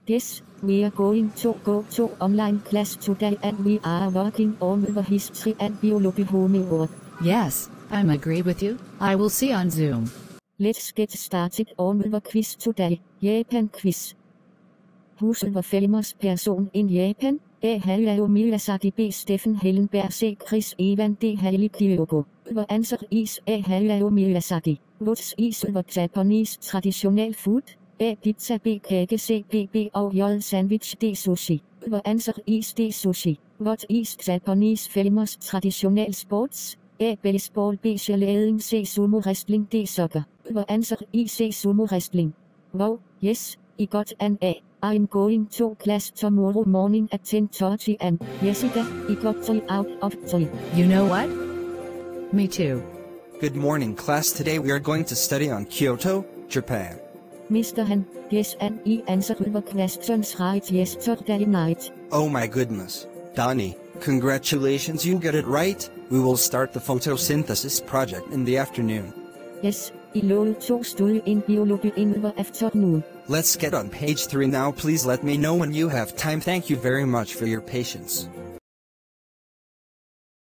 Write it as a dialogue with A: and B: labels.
A: Yes, we are going to go to online class today and we are working on the history and biology homework.
B: Yes, I agree with you. I will see on Zoom.
A: Let's get started on the quiz today. Japan quiz. Who's the famous person in Japan? A. Hayao Miyazaki. B. Stephen Hillenberg. C. Chris Evans. D. Hailey Kiyoko. The answer is A. Hayao Miyazaki. What is the Japanese traditional food? A. Pizza. B. Kage. C. B. Og J. Sandwich. D. Sushi. The answer is D. Sushi. What is Japanese famous traditional sports? A. Baseball. B. Cheerleading. C. Sumo wrestling. D. Soccer. The answer is C. Sumo wrestling. Wow, yes, I got an A. I'm going to class tomorrow morning at 10:30 and Jessica, I got 3 out of 3.
B: You know what? Me too.
C: Good morning class, today we are going to study on Kyoto, Japan.
A: Mr. Han, yes and I answered the questions right yesterday night.
C: Oh my goodness. Donnie, congratulations, you get it right. We will start the photosynthesis project in the afternoon.
A: Yes, I learned to study in biology in the afternoon.
C: Let's get on page 3 now, please let me know when you have time. Thank you very much for your patience.